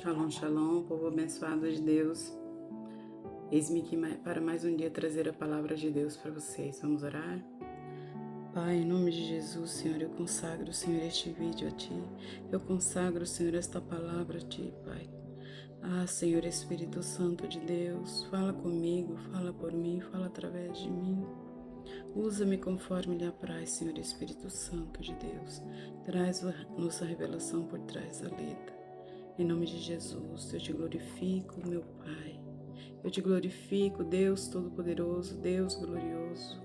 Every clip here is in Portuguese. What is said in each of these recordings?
Shalom, shalom, povo abençoado de Deus. Eis-me aqui para mais um dia trazer a palavra de Deus para vocês. Vamos orar? Pai, em nome de Jesus, Senhor, eu consagro, Senhor, este vídeo a Ti. Eu consagro, Senhor, esta palavra a Ti, Pai. Senhor, Espírito Santo de Deus, fala comigo, fala por mim, fala através de mim. Usa-me conforme lhe apraz, Senhor, Espírito Santo de Deus. Traz nossa revelação por trás da letra. Em nome de Jesus, eu te glorifico, meu Pai. Eu te glorifico, Deus Todo-Poderoso, Deus glorioso.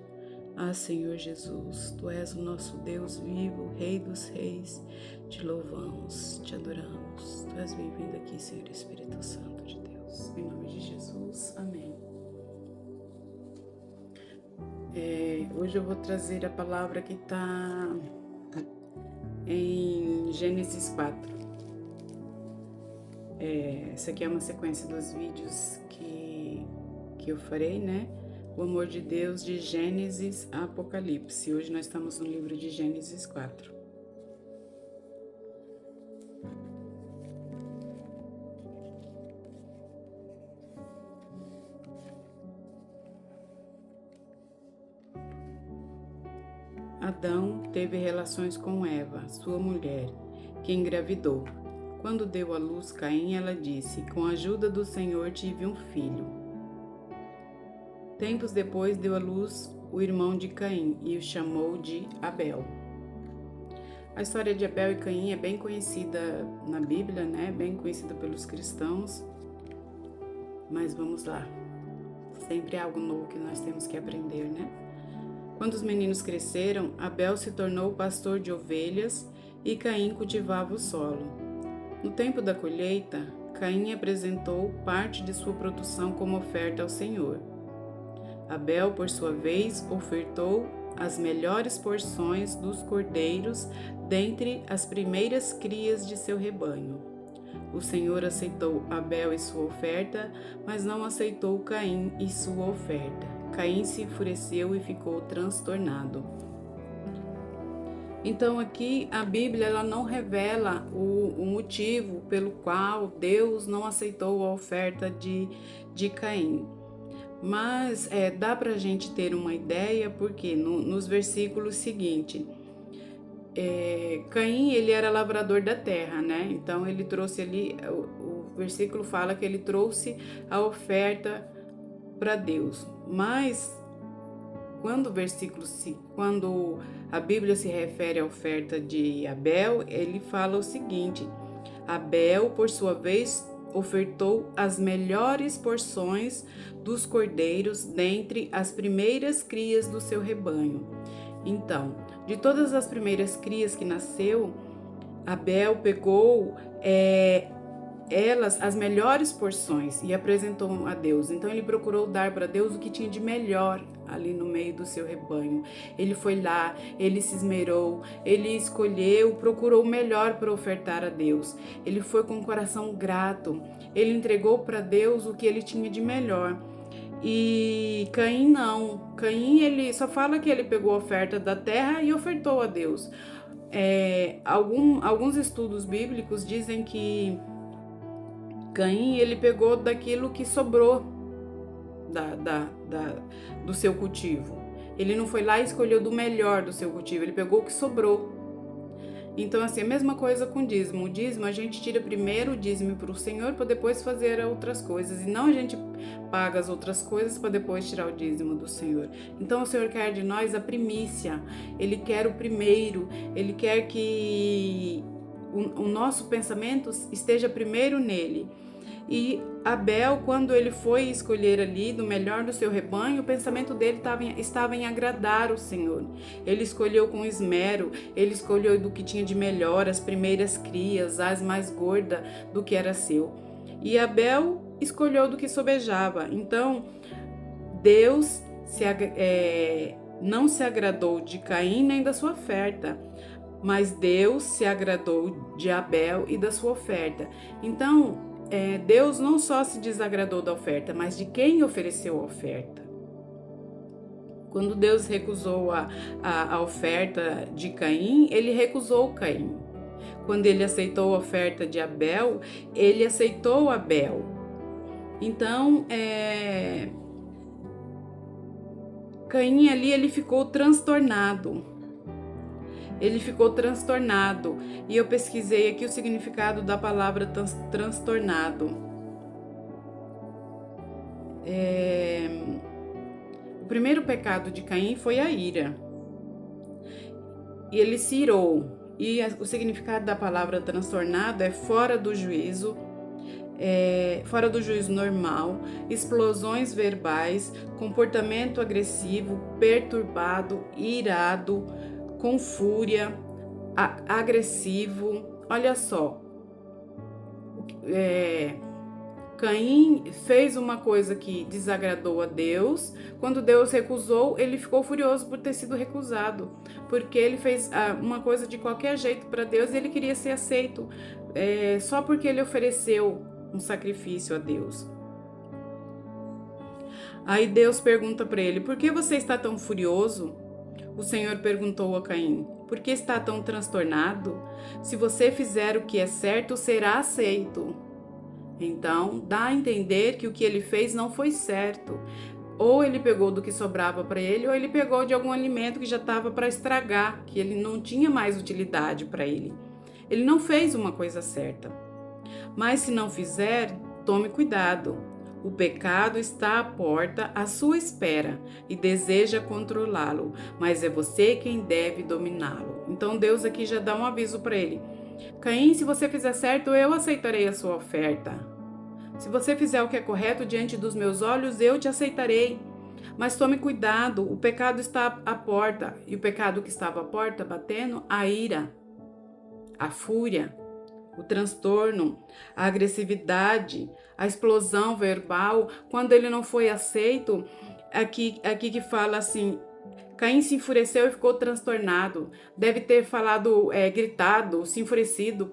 Senhor Jesus, Tu és o nosso Deus vivo, Rei dos Reis. Te louvamos, te adoramos. Tu és bem-vindo aqui, Senhor Espírito Santo de Deus. Em nome de Jesus, amém. Hoje eu vou trazer a palavra que está em Gênesis 4. Essa aqui é uma sequência dos vídeos que eu farei, né? O amor de Deus de Gênesis a Apocalipse. Hoje nós estamos no livro de Gênesis 4. Adão teve relações com Eva, sua mulher, que engravidou. Quando deu à luz Caim, ela disse: com a ajuda do Senhor tive um filho. Tempos depois deu à luz o irmão de Caim e o chamou de Abel. A história de Abel e Caim é bem conhecida na Bíblia, né? Bem conhecida pelos cristãos. Mas vamos lá. Sempre é algo novo que nós temos que aprender, né? Quando os meninos cresceram, Abel se tornou pastor de ovelhas e Caim cultivava o solo. No tempo da colheita, Caim apresentou parte de sua produção como oferta ao Senhor. Abel, por sua vez, ofertou as melhores porções dos cordeiros dentre as primeiras crias de seu rebanho. O Senhor aceitou Abel e sua oferta, mas não aceitou Caim e sua oferta. Caim se enfureceu e ficou transtornado. Então aqui a Bíblia ela não revela o motivo pelo qual Deus não aceitou a oferta de Caim. Mas dá para a gente ter uma ideia porque nos versículos seguintes, Caim ele era lavrador da terra, né? Então ele trouxe ali, o versículo fala que ele trouxe a oferta para Deus. Mas quando a Bíblia se refere à oferta de Abel, ele fala o seguinte: Abel, por sua vez, ofertou as melhores porções dos cordeiros dentre as primeiras crias do seu rebanho. Então, de todas as primeiras crias que nasceu, Abel pegou as melhores porções e apresentou a Deus. Então ele procurou dar para Deus o que tinha de melhor ali no meio do seu rebanho. Ele foi lá, ele se esmerou, ele escolheu, procurou o melhor para ofertar a Deus. Ele foi com o coração grato, ele entregou para Deus o que ele tinha de melhor. E Caim não. Caim ele só fala que ele pegou a oferta da terra e ofertou a Deus. Alguns estudos bíblicos dizem que Caim ele pegou daquilo que sobrou do seu cultivo. Ele não foi lá e escolheu do melhor do seu cultivo, ele pegou o que sobrou. Então assim, a mesma coisa com o dízimo. O dízimo a gente tira primeiro o dízimo para o Senhor para depois fazer outras coisas. E não a gente paga as outras coisas para depois tirar o dízimo do Senhor. Então o Senhor quer de nós a primícia. Ele quer o primeiro. Ele quer que o nosso pensamento esteja primeiro nele. E Abel, quando ele foi escolher ali do melhor do seu rebanho, o pensamento dele estava em agradar o Senhor. Ele escolheu com esmero, ele escolheu do que tinha de melhor, as primeiras crias, as mais gordas do que era seu. E Abel escolheu do que sobejava. Então, Deus não se agradou de Caim nem da sua oferta, mas Deus se agradou de Abel e da sua oferta. Então, Deus não só se desagradou da oferta, mas de quem ofereceu a oferta. Quando Deus recusou a oferta de Caim, ele recusou Caim. Quando ele aceitou a oferta de Abel, ele aceitou Abel. Então, Caim ali, ele ficou transtornado. E eu pesquisei aqui o significado da palavra transtornado. O primeiro pecado de Caim foi a ira. E ele se irou. E o significado da palavra transtornado é fora do juízo normal, explosões verbais, comportamento agressivo, perturbado, irado, com fúria, agressivo. Olha só, Caim fez uma coisa que desagradou a Deus. Quando Deus recusou, ele ficou furioso por ter sido recusado, porque ele fez uma coisa de qualquer jeito para Deus e ele queria ser aceito, só porque ele ofereceu um sacrifício a Deus. Aí Deus pergunta para ele: por que você está tão furioso? O Senhor perguntou a Caim: por que está tão transtornado? Se você fizer o que é certo, será aceito. Então, dá a entender que o que ele fez não foi certo. Ou ele pegou do que sobrava para ele, ou ele pegou de algum alimento que já estava para estragar, que ele não tinha mais utilidade para ele. Ele não fez uma coisa certa. Mas se não fizer, tome cuidado. O pecado está à porta, à sua espera, e deseja controlá-lo, mas é você quem deve dominá-lo. Então Deus aqui já dá um aviso para ele: Caim, se você fizer certo, eu aceitarei a sua oferta. Se você fizer o que é correto diante dos meus olhos, eu te aceitarei. Mas tome cuidado, o pecado está à porta. E o pecado que estava à porta batendo, a ira, a fúria, o transtorno, a agressividade, a explosão verbal. Quando ele não foi aceito, aqui que fala assim: Caim se enfureceu e ficou transtornado. Deve ter falado, gritado, se enfurecido,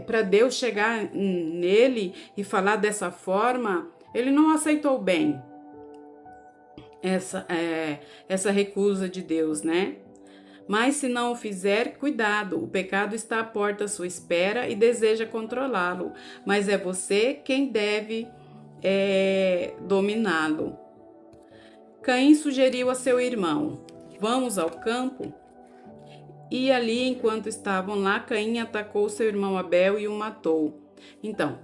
para Deus chegar nele e falar dessa forma. Ele não aceitou bem essa recusa de Deus, né? Mas se não o fizer, cuidado, o pecado está à porta à sua espera e deseja controlá-lo, mas é você quem deve dominá-lo. Caim sugeriu a seu irmão: vamos ao campo? E ali, enquanto estavam lá, Caim atacou seu irmão Abel e o matou. Então,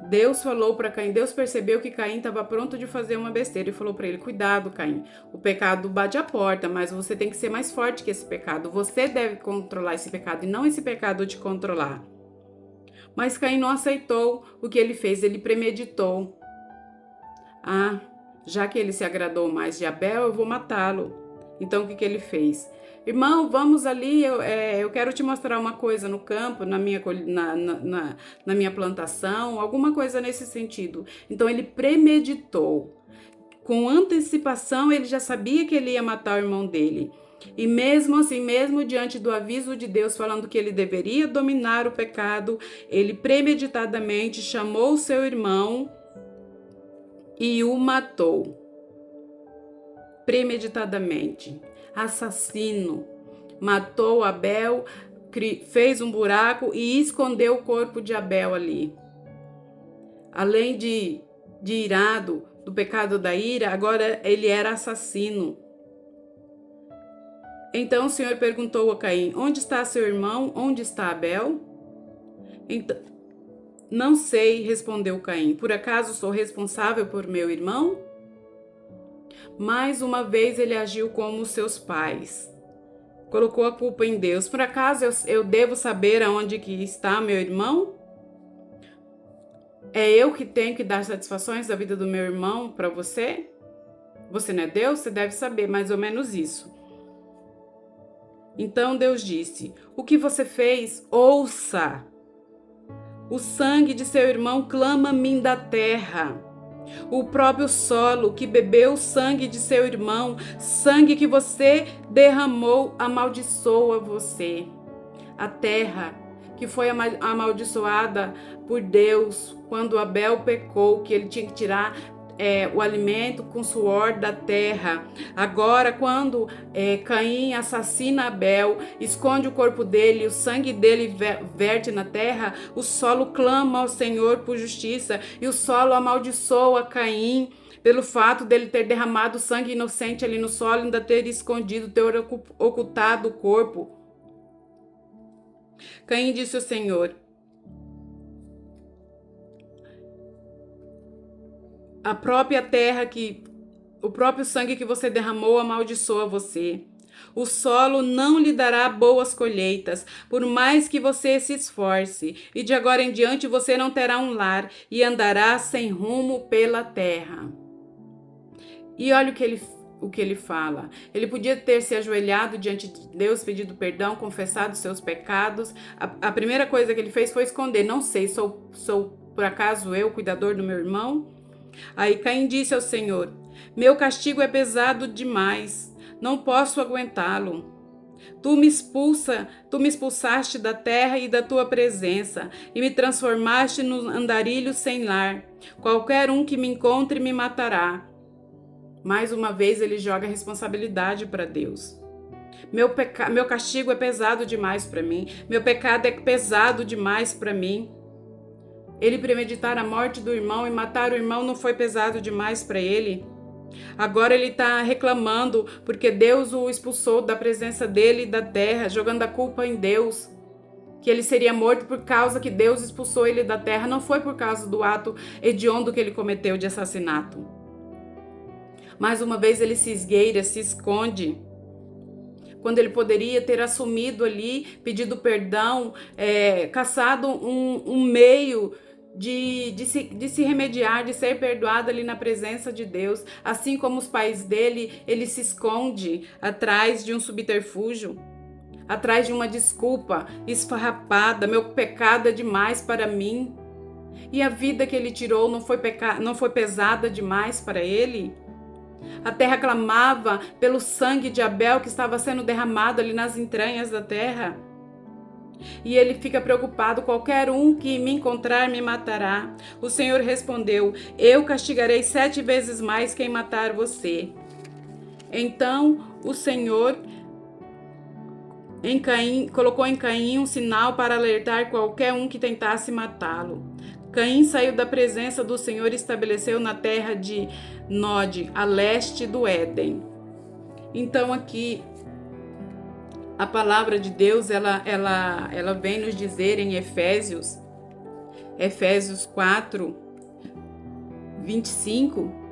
Deus falou para Caim, Deus percebeu que Caim estava pronto de fazer uma besteira e falou para ele: cuidado, Caim, o pecado bate à porta, mas você tem que ser mais forte que esse pecado. Você deve controlar esse pecado e não esse pecado te controlar. Mas Caim não aceitou o que ele fez, ele premeditou. Já que ele se agradou mais de Abel, eu vou matá-lo. Então o que ele fez? Irmão, vamos ali, eu quero te mostrar uma coisa no campo, na minha plantação, alguma coisa nesse sentido. Então ele premeditou. Com antecipação, ele já sabia que ele ia matar o irmão dele. E mesmo assim, mesmo diante do aviso de Deus falando que ele deveria dominar o pecado, ele premeditadamente chamou seu irmão e o matou. Premeditadamente. Assassino, matou Abel, fez um buraco e escondeu o corpo de Abel ali. Além de irado do pecado da ira, agora ele era assassino. Então o Senhor perguntou a Caim: onde está seu irmão? Onde está Abel? Então, não sei, respondeu Caim. Por acaso sou responsável por meu irmão? Mais uma vez ele agiu como seus pais. Colocou a culpa em Deus. Por acaso eu devo saber aonde que está meu irmão? É eu que tenho que dar satisfações da vida do meu irmão para você? Você não é Deus? Você deve saber mais ou menos isso. Então Deus disse: o que você fez? Ouça! O sangue de seu irmão clama a mim da terra. O próprio solo que bebeu o sangue de seu irmão, sangue que você derramou, amaldiçoa você. A terra que foi amaldiçoada por Deus quando Abel pecou, que ele tinha que tirar o alimento com suor da terra. Agora, quando Caim assassina Abel, esconde o corpo dele, o sangue dele verte na terra, o solo clama ao Senhor por justiça, e o solo amaldiçoa Caim pelo fato dele ter derramado sangue inocente ali no solo, ainda ter escondido, ter ocultado o corpo. Caim disse ao Senhor: a própria terra o próprio sangue que você derramou amaldiçoa você. O solo não lhe dará boas colheitas, por mais que você se esforce, e de agora em diante você não terá um lar e andará sem rumo pela terra. E olha o que ele fala. Ele podia ter se ajoelhado diante de Deus, pedido perdão, confessado seus pecados. A primeira coisa que ele fez foi esconder. Não sei, sou por acaso eu, cuidador do meu irmão? Aí Caim disse ao Senhor: meu castigo é pesado demais, não posso aguentá-lo. Tu me expulsaste da terra e da tua presença, e me transformaste num andarilho sem lar. Qualquer um que me encontre me matará. Mais uma vez ele joga a responsabilidade para Deus. Meu castigo é pesado demais para mim. Meu pecado é pesado demais para mim. Ele premeditar a morte do irmão e matar o irmão não foi pesado demais para ele? Agora ele está reclamando porque Deus o expulsou da presença dele e da terra, jogando a culpa em Deus. Que ele seria morto por causa que Deus expulsou ele da terra, não foi por causa do ato hediondo que ele cometeu de assassinato. Mais uma vez ele se esgueira, se esconde, quando ele poderia ter assumido ali, pedido perdão, caçado um meio de se remediar, de ser perdoado ali na presença de Deus. Assim como os pais dele, ele se esconde atrás de um subterfúgio, atrás de uma desculpa esfarrapada. Meu pecado é demais para mim. E a vida que ele tirou não foi pesada demais para ele? A terra clamava pelo sangue de Abel que estava sendo derramado ali nas entranhas da terra. E ele fica preocupado: qualquer um que me encontrar me matará. O Senhor respondeu: eu castigarei 7 vezes mais quem matar você. Então o Senhor colocou em Caim um sinal para alertar qualquer um que tentasse matá-lo. Caim saiu da presença do Senhor e estabeleceu na terra de Nod, a leste do Éden. Então aqui a palavra de Deus ela vem nos dizer em Efésios 4, 25.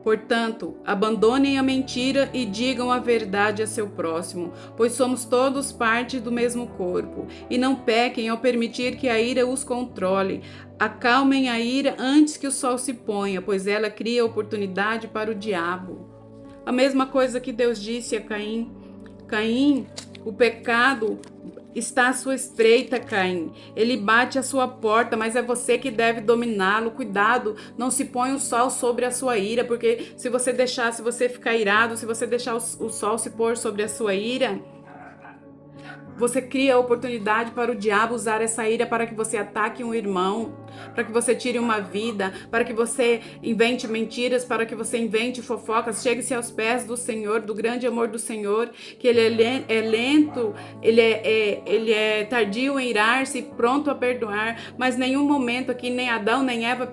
Portanto, abandonem a mentira e digam a verdade a seu próximo, pois somos todos parte do mesmo corpo. E não pequem ao permitir que a ira os controle. Acalmem a ira antes que o sol se ponha, pois ela cria oportunidade para o diabo. A mesma coisa que Deus disse a Caim. Caim, o pecado está à sua estreita, Caim. Ele bate à sua porta, mas é você que deve dominá-lo. Cuidado, não se põe o sol sobre a sua ira, porque se você ficar irado, se você deixar o sol se pôr sobre a sua ira, você cria a oportunidade para o diabo usar essa ira para que você ataque um irmão, para que você tire uma vida, para que você invente mentiras, para que você invente fofocas. Chegue-se aos pés do Senhor, do grande amor do Senhor, que Ele é lento, Ele é tardio em irar-se, pronto a perdoar. Mas nenhum momento aqui, nem Adão nem Eva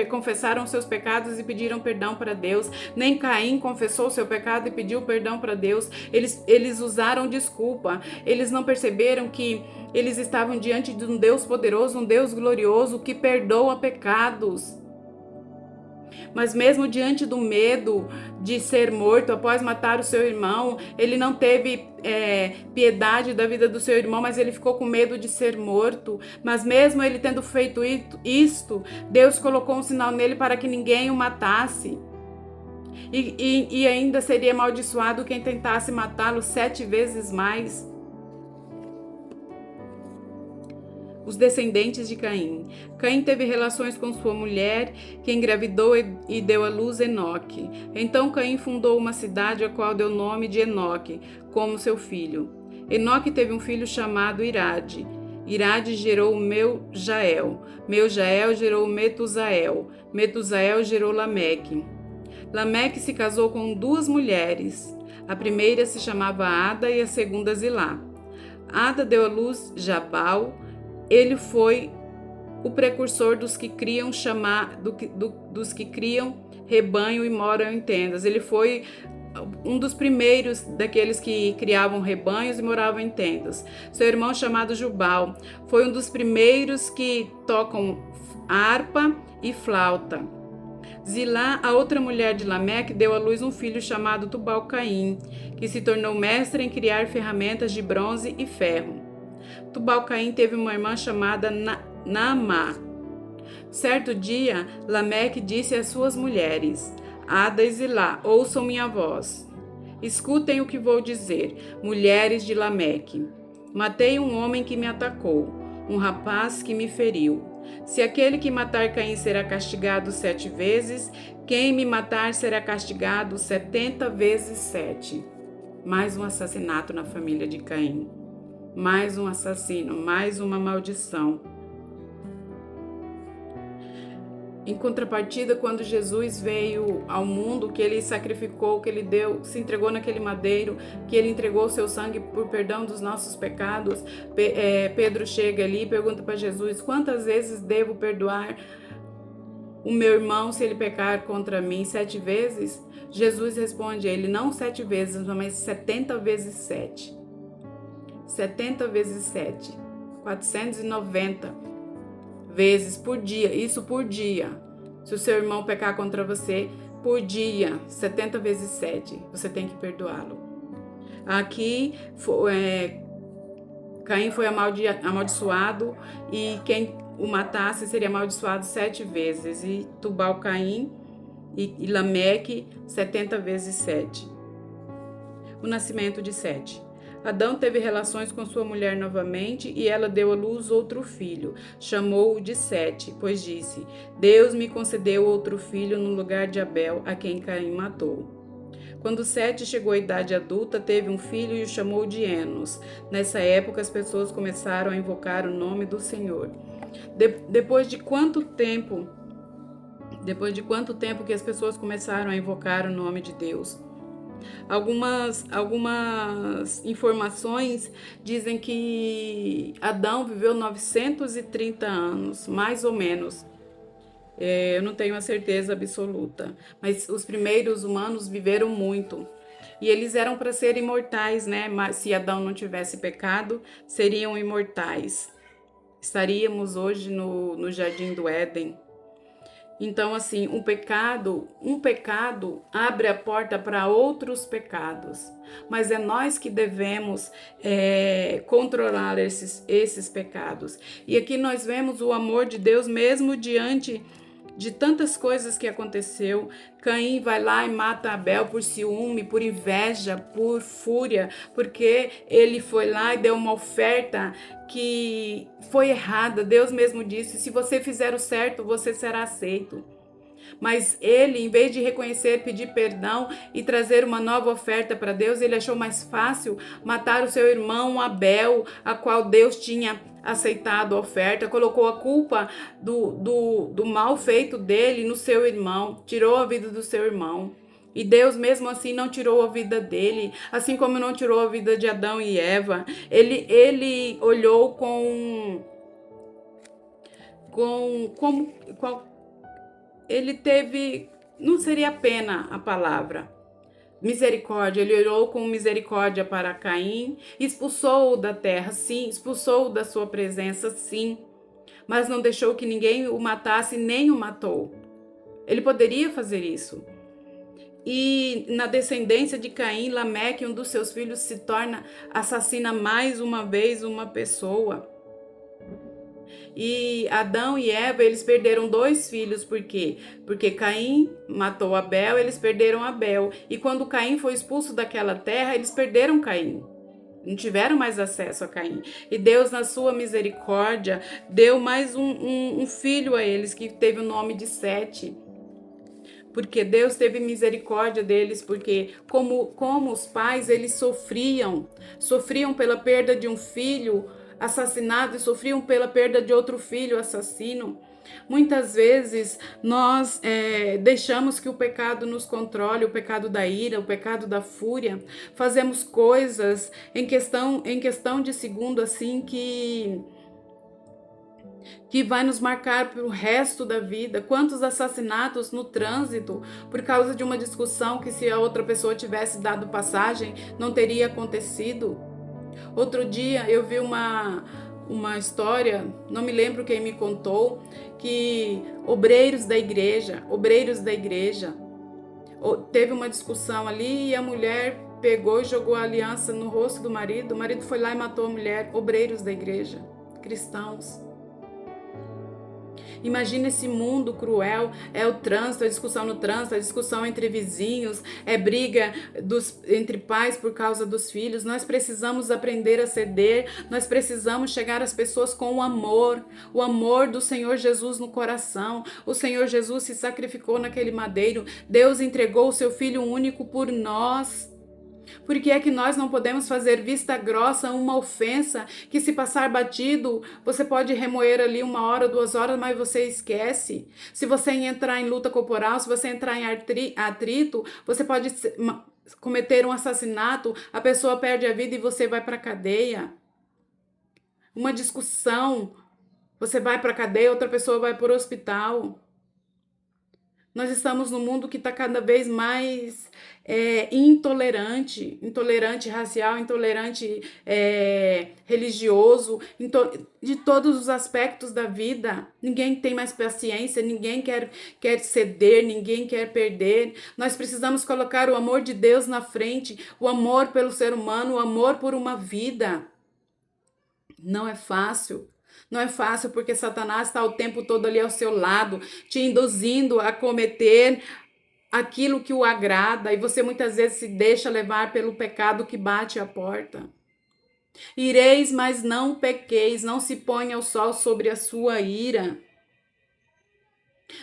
confessaram seus pecados e pediram perdão para Deus. Nem Caim confessou seu pecado e pediu perdão para Deus. Eles usaram desculpa. Eles não perceberam que eles estavam diante de um Deus poderoso, um Deus glorioso que perdoa pecados. Mas mesmo diante do medo de ser morto após matar o seu irmão, ele não teve piedade da vida do seu irmão, mas ele ficou com medo de ser morto. Mas mesmo ele tendo feito isto, Deus colocou um sinal nele para que ninguém o matasse. E ainda seria amaldiçoado quem tentasse matá-lo 7 vezes mais. Os descendentes de Caim. Caim teve relações com sua mulher, que engravidou e deu à luz Enoque. Então Caim fundou uma cidade, a qual deu o nome de Enoque, como seu filho. Enoque teve um filho chamado Irade. Irade gerou Meu-Jael. Meu-Jael gerou Metusael. Metusael gerou Lameque. Lameque se casou com 2 mulheres. A primeira se chamava Ada e a segunda Zilá. Ada deu à luz Jabal. Ele foi o precursor dos que criam dos que criam rebanho e moram em tendas. Ele foi um dos primeiros daqueles que criavam rebanhos e moravam em tendas. Seu irmão, chamado Jubal, foi um dos primeiros que tocam harpa e flauta. Zilá, a outra mulher de Lameque, deu à luz um filho chamado Tubal-Caim, que se tornou mestre em criar ferramentas de bronze e ferro. Tubal-Caim teve uma irmã chamada Naamá. Certo dia, Lameque disse às suas mulheres: Ada e Zilá, ouçam minha voz. Escutem o que vou dizer, mulheres de Lameque. Matei um homem que me atacou, um rapaz que me feriu. Se aquele que matar Caim será castigado 7 vezes, quem me matar será castigado 70 vezes 7. Mais um assassinato na família de Caim. Mais um assassino, mais uma maldição. Em contrapartida, quando Jesus veio ao mundo, que ele sacrificou, que ele deu, se entregou naquele madeiro, que ele entregou o seu sangue por perdão dos nossos pecados, Pedro chega ali e pergunta para Jesus: quantas vezes devo perdoar o meu irmão se ele pecar contra mim? 7 vezes? Jesus responde a ele: não 7 vezes, mas 70 vezes 7. 70 vezes 7. 490 vezes por dia, isso por dia. Se o seu irmão pecar contra você, por dia, 70 vezes 7, você tem que perdoá-lo. Aqui, Caim foi amaldiçoado e quem o matasse seria amaldiçoado 7 vezes. E Tubal-Caim e Lameque, 70 vezes 7. O nascimento de Sete. Adão teve relações com sua mulher novamente e ela deu à luz outro filho. Chamou-o de Sete, pois disse: Deus me concedeu outro filho no lugar de Abel, a quem Caim matou. Quando Sete chegou à idade adulta, teve um filho e o chamou de Enos. Nessa época, as pessoas começaram a invocar o nome do Senhor. Depois de quanto tempo que as pessoas começaram a invocar o nome de Deus? Algumas informações dizem que Adão viveu 930 anos, mais ou menos. Eu não tenho a certeza absoluta, mas os primeiros humanos viveram muito. E eles eram para ser imortais, né? Mas se Adão não tivesse pecado, seriam imortais. Estaríamos hoje no Jardim do Éden. Então, assim, um pecado abre a porta para outros pecados, mas é nós que devemos controlar esses pecados. E aqui nós vemos o amor de Deus mesmo diante de tantas coisas que aconteceu. Caim vai lá e mata Abel por ciúme, por inveja, por fúria, porque ele foi lá e deu uma oferta que foi errada. Deus mesmo disse: se você fizer o certo, você será aceito. Mas ele, em vez de reconhecer, pedir perdão e trazer uma nova oferta para Deus, ele achou mais fácil matar o seu irmão Abel, a qual Deus tinha aceitado a oferta, colocou a culpa do mal feito dele no seu irmão, tirou a vida do seu irmão. E Deus mesmo assim não tirou a vida dele, assim como não tirou a vida de Adão e Eva. Ele olhou ele teve, não seria pena a palavra, misericórdia. Ele olhou com misericórdia para Caim, expulsou-o da terra, sim, expulsou-o da sua presença, sim, mas não deixou que ninguém o matasse, nem o matou. Ele poderia fazer isso. E na descendência de Caim, Lameque, um dos seus filhos, se torna assassina mais uma vez uma pessoa. E Adão e Eva, eles perderam 2 filhos, por quê? Porque Caim matou Abel, eles perderam Abel. E quando Caim foi expulso daquela terra, eles perderam Caim. Não tiveram mais acesso a Caim. E Deus, na sua misericórdia, deu mais um filho a eles, que teve o nome de Sete. Porque Deus teve misericórdia deles, porque como os pais, eles sofriam pela perda de um filho, assassinados e sofriam pela perda de outro filho assassino. Muitas vezes nós deixamos que o pecado nos controle, o pecado da ira, o pecado da fúria. Fazemos coisas em questão de segundo assim que vai nos marcar para o resto da vida. Quantos assassinatos no trânsito por causa de uma discussão que, se a outra pessoa tivesse dado passagem, não teria acontecido. Outro dia eu vi uma história, não me lembro quem me contou, que obreiros da igreja, teve uma discussão ali e a mulher pegou e jogou a aliança no rosto do marido. O marido foi lá e matou a mulher. Obreiros da igreja, cristãos. Imagina esse mundo cruel, é o trânsito, a discussão no trânsito, a discussão entre vizinhos, é briga entre pais por causa dos filhos. Nós precisamos aprender a ceder, nós precisamos chegar às pessoas com o amor do Senhor Jesus no coração. O Senhor Jesus se sacrificou naquele madeiro, Deus entregou o seu Filho único por nós. Por que é que nós não podemos fazer vista grossa a uma ofensa que, se passar batido, você pode remoer ali 1 hora, 2 horas, mas você esquece? Se você entrar em luta corporal, se você entrar em atrito, você pode cometer um assassinato, a pessoa perde a vida e você vai para a cadeia. Uma discussão, você vai para a cadeia, outra pessoa vai para o hospital. Nós estamos num mundo que está cada vez mais intolerante racial, intolerante religioso, de todos os aspectos da vida. Ninguém tem mais paciência, ninguém quer ceder, ninguém quer perder. Nós precisamos colocar o amor de Deus na frente, o amor pelo ser humano, o amor por uma vida. Não é fácil. Não é fácil porque Satanás está o tempo todo ali ao seu lado, te induzindo a cometer aquilo que o agrada, e você muitas vezes se deixa levar pelo pecado que bate à porta. Ireis, mas não pequeis, não se ponha o sol sobre a sua ira.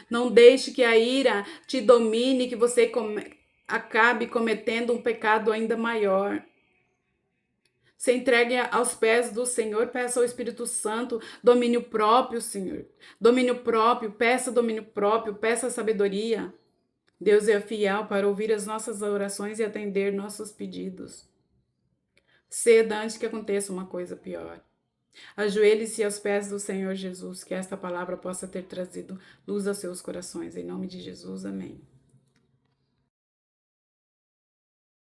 Não deixe que a ira te domine, que você acabe cometendo um pecado ainda maior. Se entregue aos pés do Senhor, peça ao Espírito Santo domínio próprio, Senhor. Domínio próprio, peça sabedoria. Deus é fiel para ouvir as nossas orações e atender nossos pedidos. Ceda antes que aconteça uma coisa pior. Ajoelhe-se aos pés do Senhor Jesus, que esta palavra possa ter trazido luz aos seus corações. Em nome de Jesus, amém.